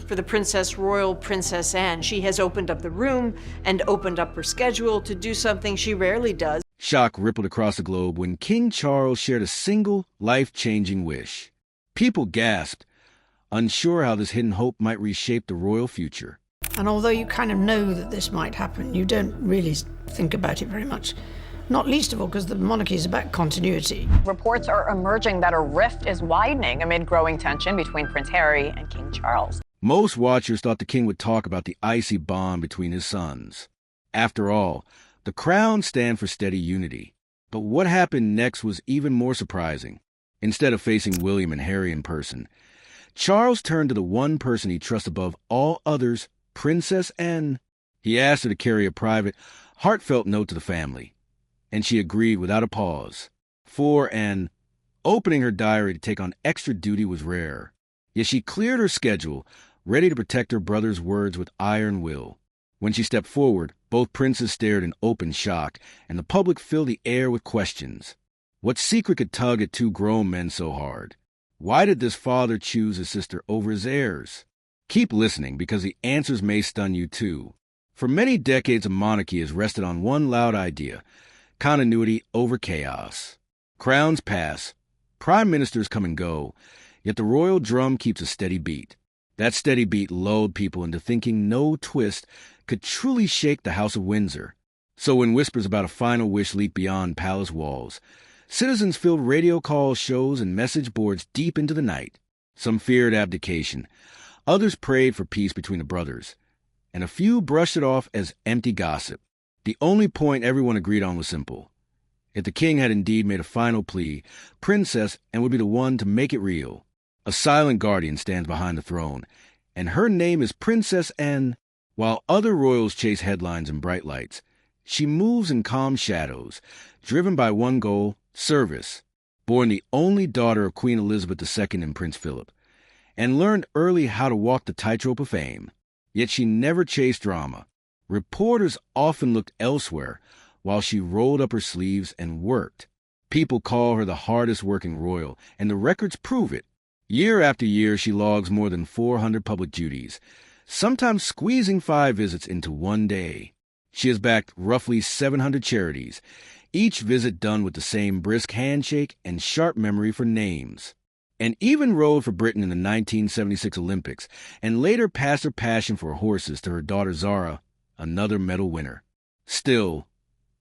For the Princess Royal, Princess Anne, she has opened up the room and opened up her schedule to do something she rarely does. Shock rippled across the globe when King Charles shared a single, life-changing wish. People gasped, unsure how this hidden hope might reshape the royal future. And although you kind of know that this might happen, you don't really think about it very much. Not least of all because the monarchy is about continuity. Reports are emerging that a rift is widening amid growing tension between Prince Harry and King Charles. Most watchers thought the king would talk about the icy bond between his sons. After all, the crown stands for steady unity. But what happened next was even more surprising. Instead of facing William and Harry in person, Charles turned to the one person he trusts above all others, Princess Anne. He asked her to carry a private, heartfelt note to the family, and she agreed without a pause. For Anne, opening her diary to take on extra duty was rare. Yet she cleared her schedule, ready to protect her brother's words with iron will. When she stepped forward, both princes stared in open shock, and the public filled the air with questions. What secret could tug at two grown men so hard? Why did this father choose his sister over his heirs? Keep listening, because the answers may stun you too. For many decades, a monarchy has rested on one loud idea: continuity over chaos. Crowns pass, prime ministers come and go, yet the royal drum keeps a steady beat. That steady beat lulled people into thinking no twist could truly shake the House of Windsor. So when whispers about a final wish leaped beyond palace walls, citizens filled radio calls, shows, and message boards deep into the night. Some feared abdication. Others prayed for peace between the brothers, and a few brushed it off as empty gossip. The only point everyone agreed on was simple. If the king had indeed made a final plea, Princess Anne would be the one to make it real. A silent guardian stands behind the throne, and her name is Princess Anne. While other royals chase headlines and bright lights, she moves in calm shadows, driven by one goal: service. Born the only daughter of Queen Elizabeth II and Prince Philip, and learned early how to walk the tightrope of fame. Yet she never chased drama. Reporters often looked elsewhere while she rolled up her sleeves and worked. People call her the hardest-working royal, and the records prove it. Year after year, she logs more than 400 public duties, sometimes squeezing 5 visits into one day. She has backed roughly 700 charities, each visit done with the same brisk handshake and sharp memory for names. And even rode for Britain in the 1976 Olympics, and later passed her passion for horses to her daughter Zara, another medal winner. Still,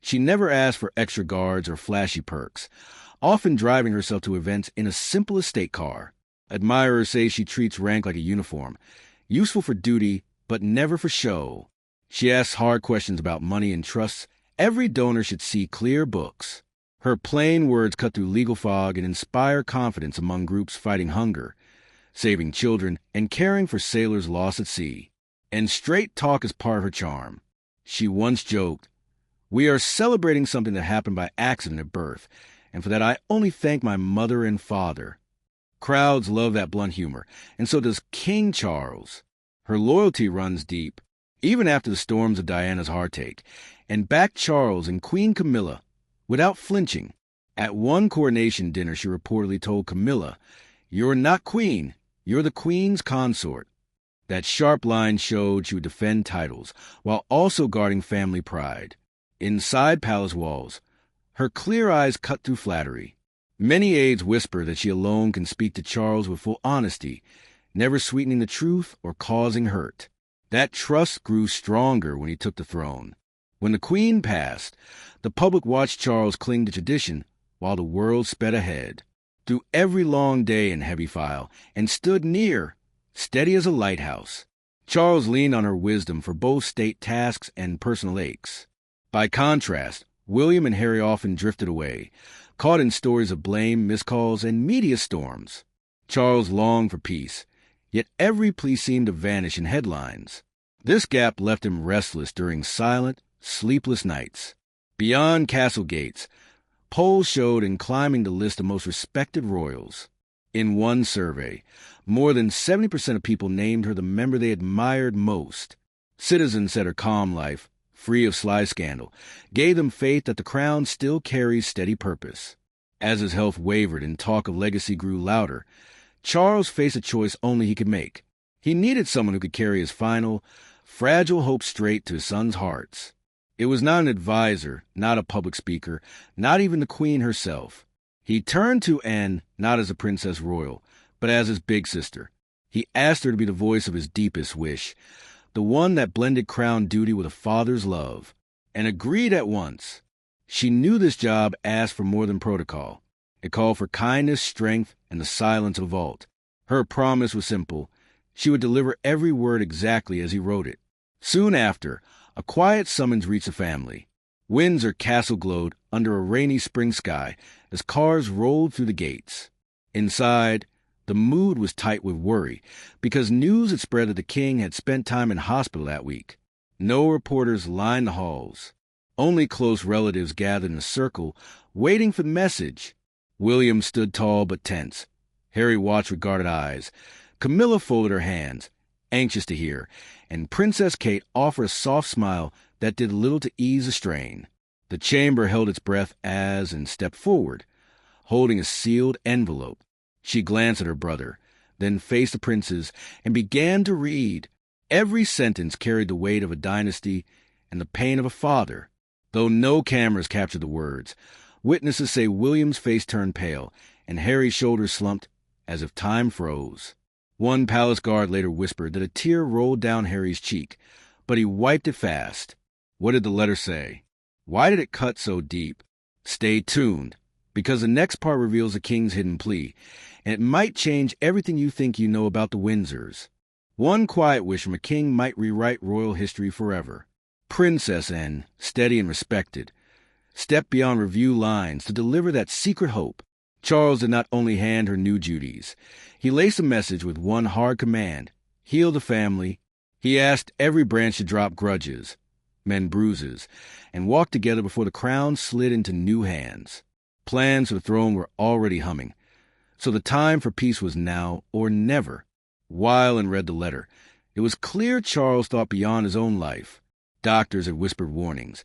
she never asked for extra guards or flashy perks, often driving herself to events in a simple estate car. Admirers say she treats rank like a uniform, useful for duty, but never for show. She asks hard questions about money and trusts. Every donor should see clear books. Her plain words cut through legal fog and inspire confidence among groups fighting hunger, saving children, and caring for sailors lost at sea. And straight talk is part of her charm. She once joked, "We are celebrating something that happened by accident at birth, and for that I only thank my mother and father." Crowds love that blunt humor, and so does King Charles. Her loyalty runs deep, even after the storms of Diana's heartache, and backed Charles and Queen Camilla without flinching. At one coronation dinner, she reportedly told Camilla, "You're not queen, you're the queen's consort." That sharp line showed she would defend titles, while also guarding family pride. Inside palace walls, her clear eyes cut through flattery. Many aides whisper that she alone can speak to Charles with full honesty, never sweetening the truth or causing hurt. That trust grew stronger when he took the throne. When the Queen passed, the public watched Charles cling to tradition while the world sped ahead. Through every long day in heavy file, and stood near, steady as a lighthouse. Charles leaned on her wisdom for both state tasks and personal aches. By contrast, William and Harry often drifted away, caught in stories of blame, miscalls, and media storms. Charles longed for peace, yet every plea seemed to vanish in headlines. This gap left him restless during silent, sleepless nights. Beyond castle gates, polls showed him climbing the list of most respected royals. In one survey, more than 70% of people named her the member they admired most. Citizens said her calm life, free of sly scandal, gave them faith that the crown still carries steady purpose. As his health wavered and talk of legacy grew louder, Charles faced a choice only he could make. He needed someone who could carry his final, fragile hope straight to his sons' hearts. It was not an advisor, not a public speaker, not even the queen herself. He turned to Anne not as a princess royal, but as his big sister. He asked her to be the voice of his deepest wish, the one that blended crown duty with a father's love, and agreed at once. She knew this job asked for more than protocol. It called for kindness, strength, and the silence of a vault. Her promise was simple. She would deliver every word exactly as he wrote it. Soon after, a quiet summons reached the family. Windsor Castle glowed under a rainy spring sky as cars rolled through the gates. Inside, the mood was tight with worry because news had spread that the king had spent time in hospital that week. No reporters lined the halls. Only close relatives gathered in a circle, waiting for the message. William stood tall but tense. Harry watched with guarded eyes. Camilla folded her hands, anxious to hear, and Princess Kate offered a soft smile that did little to ease the strain. The chamber held its breath as Anne stepped forward, holding a sealed envelope. She glanced at her brother, then faced the princes, and began to read. Every sentence carried the weight of a dynasty and the pain of a father. Though no cameras captured the words, witnesses say William's face turned pale, and Harry's shoulders slumped as if time froze. One palace guard later whispered that a tear rolled down Harry's cheek, but he wiped it fast. What did the letter say? Why did it cut so deep? Stay tuned, because the next part reveals the king's hidden plea, and it might change everything you think you know about the Windsors. One quiet wish from a king might rewrite royal history forever. Princess Anne, steady and respected, stepped beyond review lines to deliver that secret hope. Charles did not only hand her new duties. He laced a message with one hard command: heal the family. He asked every branch to drop grudges, mend bruises, and walk together before the crown slid into new hands. Plans for the throne were already humming, so the time for peace was now or never. Wyland read the letter. It was clear Charles thought beyond his own life. Doctors had whispered warnings,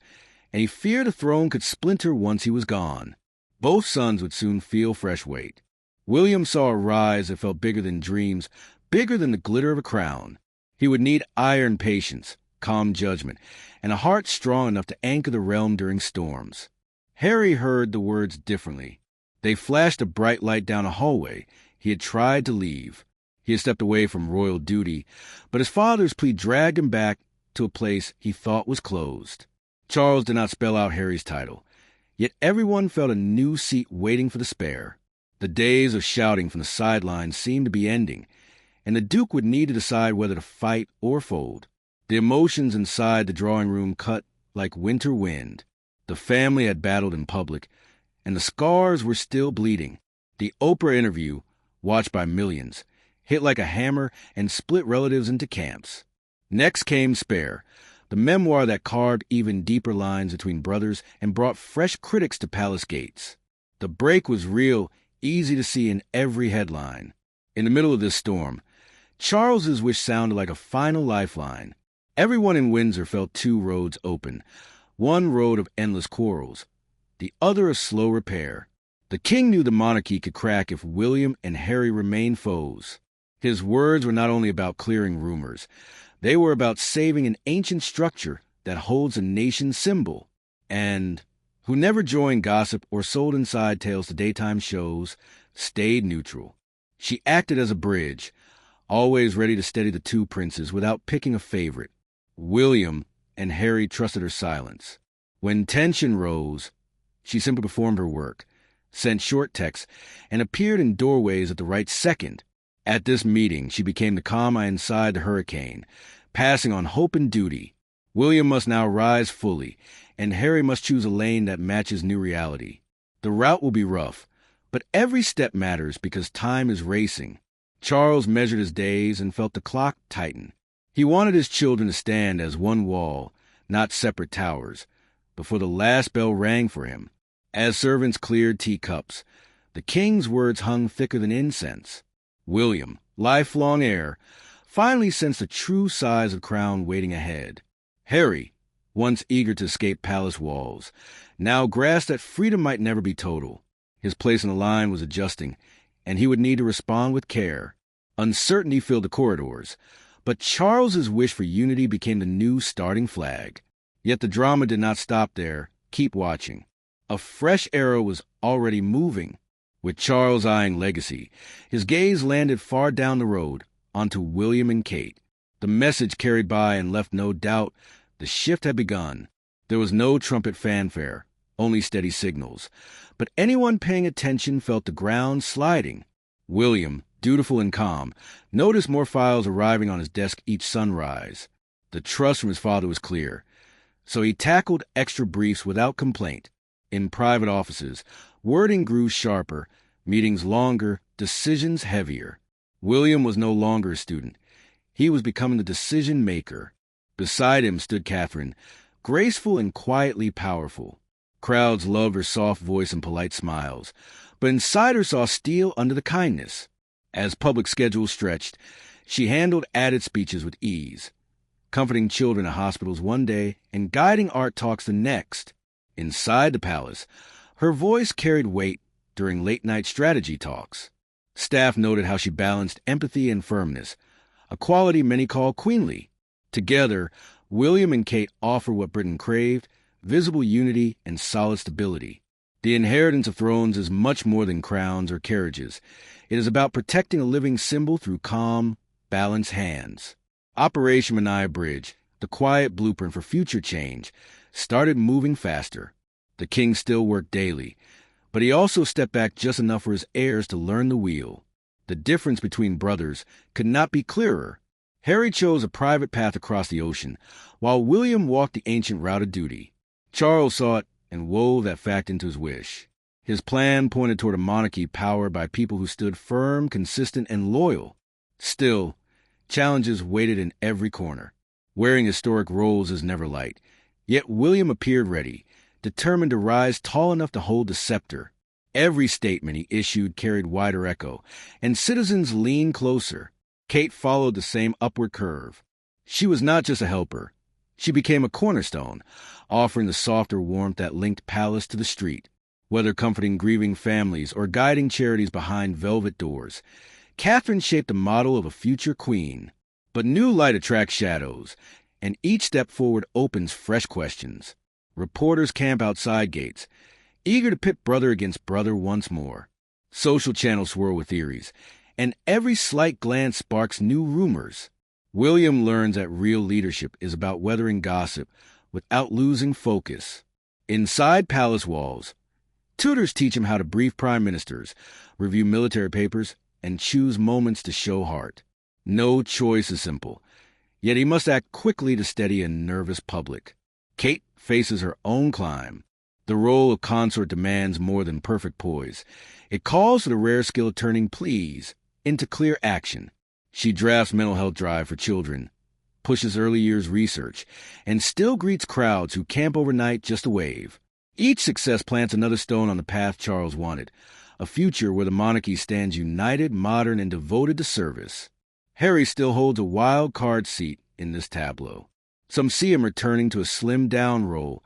and he feared the throne could splinter once he was gone. Both sons would soon feel fresh weight. William saw a rise that felt bigger than dreams, bigger than the glitter of a crown. He would need iron patience, calm judgment, and a heart strong enough to anchor the realm during storms. Harry heard the words differently. They flashed a bright light down a hallway. He had tried to leave. He had stepped away from royal duty, but his father's plea dragged him back to a place he thought was closed. Charles did not spell out Harry's title, yet everyone felt a new seat waiting for the spare. The days of shouting from the sidelines seemed to be ending, and the Duke would need to decide whether to fight or fold. The emotions inside the drawing room cut like winter wind. The family had battled in public, and the scars were still bleeding. The Oprah interview, watched by millions, hit like a hammer and split relatives into camps. Next came Spare, the memoir that carved even deeper lines between brothers and brought fresh critics to palace gates. The break was real, easy to see in every headline. In the middle of this storm, Charles's wish sounded like a final lifeline. Everyone in Windsor felt two roads open, one road of endless quarrels, the other a slow repair. The king knew the monarchy could crack if William and Harry remained foes. His words were not only about clearing rumors, they were about saving an ancient structure that holds a nation's symbol. And who never joined gossip or sold inside tales to daytime shows, stayed neutral. She acted as a bridge, always ready to steady the two princes without picking a favorite. William and Harry trusted her silence. When tension rose, she simply performed her work, sent short texts, and appeared in doorways at the right second. At this meeting, she became the calm inside the hurricane, passing on hope and duty. William must now rise fully, and Harry must choose a lane that matches new reality. The route will be rough, but every step matters because time is racing. Charles measured his days and felt the clock tighten. He wanted his children to stand as one wall, not separate towers, before the last bell rang for him. As servants cleared teacups, the king's words hung thicker than incense. William, lifelong heir, finally sensed the true size of crown waiting ahead. Harry, once eager to escape palace walls, now grasped that freedom might never be total. His place in the line was adjusting, and he would need to respond with care. Uncertainty filled the corridors, but Charles's wish for unity became the new starting flag. Yet the drama did not stop there. Keep watching. A fresh era was already moving. With Charles eyeing legacy, his gaze landed far down the road, onto William and Kate. The message carried by and left no doubt the shift had begun. There was no trumpet fanfare, only steady signals. But anyone paying attention felt the ground sliding. William, dutiful and calm, noticed more files arriving on his desk each sunrise. The trust from his father was clear, so he tackled extra briefs without complaint. In private offices, wording grew sharper, meetings longer, decisions heavier. William was no longer a student. He was becoming the decision-maker. Beside him stood Catherine, graceful and quietly powerful. Crowds loved her soft voice and polite smiles, but inside her saw steel under the kindness. As public schedules stretched, she handled added speeches with ease, comforting children at hospitals one day and guiding art talks the next. Inside the palace, her voice carried weight during late-night strategy talks. Staff noted how she balanced empathy and firmness, a quality many call queenly. Together, William and Kate offer what Britain craved: visible unity and solid stability. The inheritance of thrones is much more than crowns or carriages. It is about protecting a living symbol through calm, balanced hands. Operation Mania Bridge, the quiet blueprint for future change, started moving faster. The king still worked daily, but he also stepped back just enough for his heirs to learn the wheel. The difference between brothers could not be clearer. Harry chose a private path across the ocean, while William walked the ancient route of duty. Charles saw it and wove that fact into his wish. His plan pointed toward a monarchy powered by people who stood firm, consistent, and loyal. Still, challenges waited in every corner. Wearing historic roles is never light. Yet William appeared ready, determined to rise tall enough to hold the scepter. Every statement he issued carried wider echo, and citizens leaned closer. Kate followed the same upward curve. She was not just a helper. She became a cornerstone, offering the softer warmth that linked palace to the street. Whether comforting grieving families or guiding charities behind velvet doors, Catherine shaped a model of a future queen. But new light attracts shadows, and each step forward opens fresh questions. Reporters camp outside gates, eager to pit brother against brother once more. Social channels swirl with theories, and every slight glance sparks new rumors. William learns that real leadership is about weathering gossip without losing focus. Inside palace walls, tutors teach him how to brief prime ministers, review military papers, and choose moments to show heart. No choice is simple, yet he must act quickly to steady a nervous public. Kate faces her own climb. The role of consort demands more than perfect poise. It calls for the rare skill of turning pleas into clear action. She drafts mental health drive for children, pushes early years research, and still greets crowds who camp overnight just to wave. Each success plants another stone on the path Charles wanted, a future where the monarchy stands united, modern, and devoted to service. Harry still holds a wild card seat in this tableau. Some see him returning to a slimmed-down role,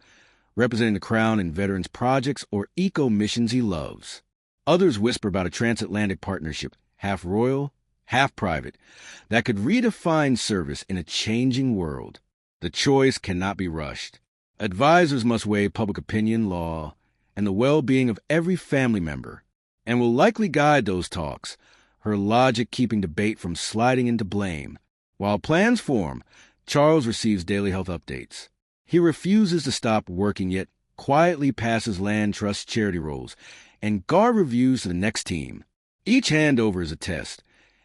representing the crown in veterans' projects or eco-missions he loves. Others whisper about a transatlantic partnership, half royal, half private, that could redefine service in a changing world. The choice cannot be rushed. Advisors must weigh public opinion, law, and the well-being of every family member, and will likely guide those talks, her logic keeping debate from sliding into blame. While plans form, Charles receives daily health updates. He refuses to stop working, yet quietly passes land trust charity roles and guard reviews to the next team. Each handover is a test,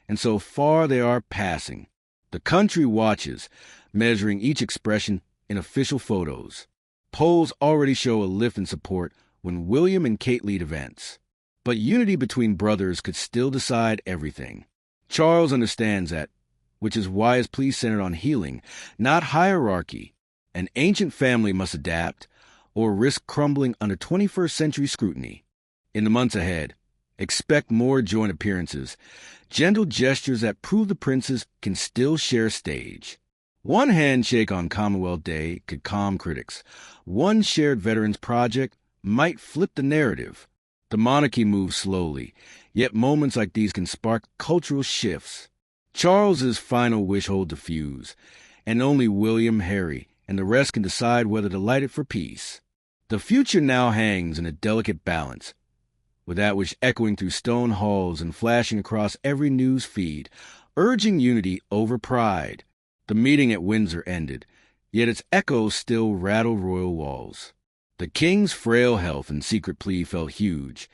and so far they are passing. The country watches, measuring each expression in official photos. Polls already show a lift in support when William and Kate lead events. But unity between brothers could still decide everything. Charles understands that, which is why his plea centered on healing, not hierarchy. An ancient family must adapt or risk crumbling under 21st century scrutiny. In the months ahead, expect more joint appearances, gentle gestures that prove the princes can still share stage. One handshake on Commonwealth Day could calm critics. One shared veterans project might flip the narrative. The monarchy moves slowly, yet moments like these can spark cultural shifts. Charles's final wish holds the fuse, and only William, Harry, and the rest can decide whether to light it for peace. The future now hangs in a delicate balance, with that wish echoing through stone halls and flashing across every news feed, urging unity over pride. The meeting at Windsor ended, yet its echoes still rattle royal walls. The king's frail health and secret plea felt huge,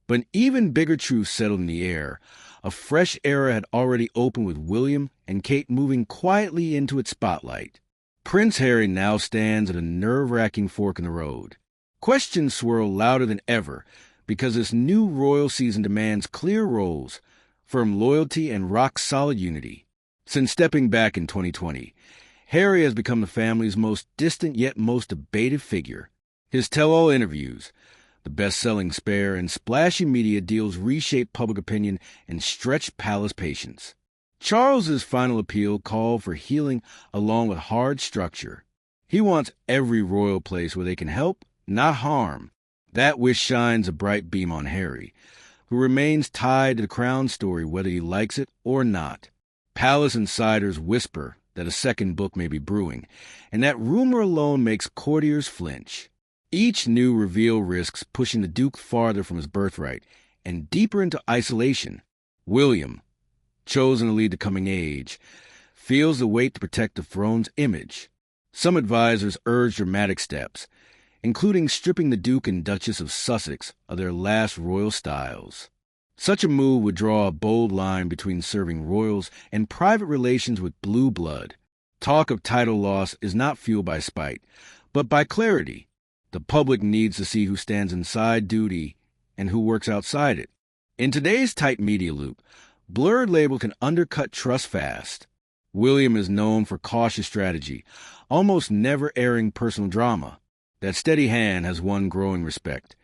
but an even bigger truth settled in the air. A fresh era had already opened with William and Kate moving quietly into its spotlight. Prince Harry now stands at a nerve-wracking fork in the road. Questions swirl louder than ever because this new royal season demands clear roles, firm loyalty, and rock-solid unity. Since stepping back in 2020, Harry has become the family's most distant yet most debated figure. His tell-all interviews, the best-selling Spare, and splashy media deals reshape public opinion and stretch palace patience. Charles's final appeal called for healing along with hard structure. He wants every royal place where they can help, not harm. That wish shines a bright beam on Harry, who remains tied to the crown story whether he likes it or not. Palace insiders whisper that a second book may be brewing, and that rumor alone makes courtiers flinch. Each new reveal risks pushing the Duke farther from his birthright and deeper into isolation. William, chosen to lead the coming age, feels the weight to protect the throne's image. Some advisors urge dramatic steps, including stripping the Duke and Duchess of Sussex of their last royal styles. Such a move would draw a bold line between serving royals and private relations with blue blood. Talk of title loss is not fueled by spite, but by clarity. The public needs to see who stands inside duty and who works outside it. In today's tight media loop, blurred labels can undercut trust fast. William is known for cautious strategy, almost never airing personal drama. That steady hand has won growing respect.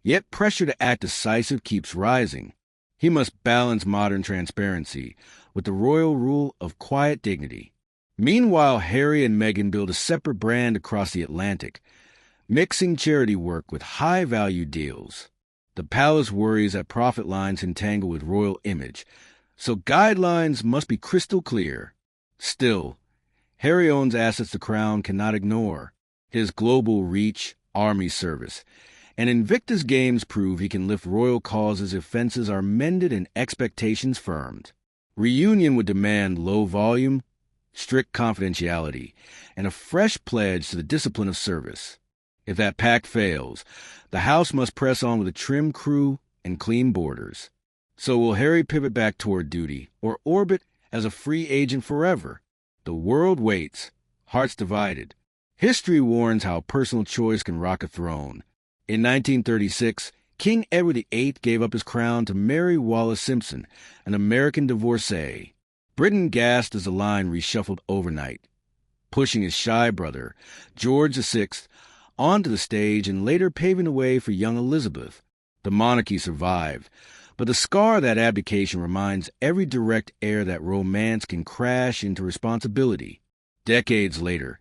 Yet pressure to act decisive keeps rising. He must balance modern transparency with the royal rule of quiet dignity. Meanwhile, Harry and Meghan build a separate brand across the Atlantic, mixing charity work with high-value deals. The palace worries that profit lines entangle with royal image, so guidelines must be crystal clear. Still, Harry owns assets the crown cannot ignore. His global reach, army service, and Invictus Games prove he can lift royal causes if fences are mended and expectations firmed. Reunion would demand low volume, strict confidentiality, and a fresh pledge to the discipline of service. If that pact fails, the house must press on with a trim crew and clean borders. So will Harry pivot back toward duty, or orbit as a free agent forever? The world waits, hearts divided. History warns how personal choice can rock a throne. In 1936, King Edward VIII gave up his crown to Mary Wallace Simpson, an American divorcee. Britain gasped as the line reshuffled overnight, pushing his shy brother, George VI, onto the stage and later paving the way for young Elizabeth. The monarchy survived, but the scar of that abdication reminds every direct heir that romance can crash into responsibility. Decades later,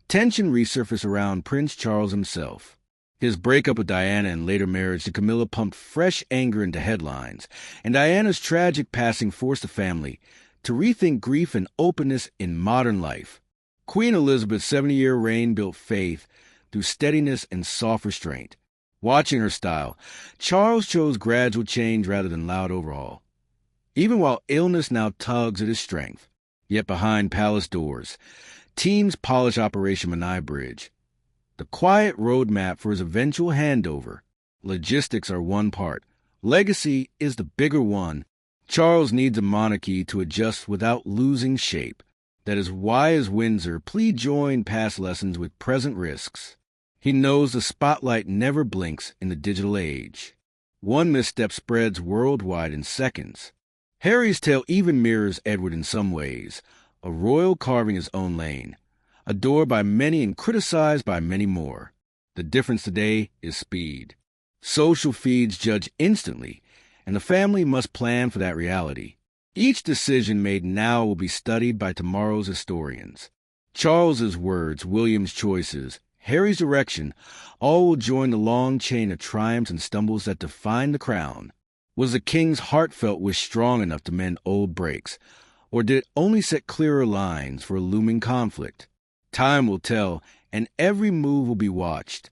tension resurfaced around Prince Charles himself. His breakup with Diana and later marriage to Camilla pumped fresh anger into headlines, and Diana's tragic passing forced the family to rethink grief and openness in modern life. Queen Elizabeth's 70-year reign built faith through steadiness and soft restraint. Watching her style, Charles chose gradual change rather than loud overhaul. Even while illness now tugs at his strength, yet behind palace doors, teams polish Operation Menai Bridge, the quiet roadmap for his eventual handover. Logistics are one part. Legacy is the bigger one. Charles needs a monarchy to adjust without losing shape. That is why, as Windsor, plead join past lessons with present risks. He knows the spotlight never blinks in the digital age. One misstep spreads worldwide in seconds. Harry's tale even mirrors Edward in some ways, a royal carving his own lane, adored by many and criticized by many more. The difference today is speed. Social feeds judge instantly, and the family must plan for that reality. Each decision made now will be studied by tomorrow's historians. Charles's words, William's choices, Harry's direction, all will join the long chain of triumphs and stumbles that define the crown. Was the king's heartfelt wish strong enough to mend old breaks, Or did it only set clearer lines for a looming conflict? Time will tell, and every move will be watched.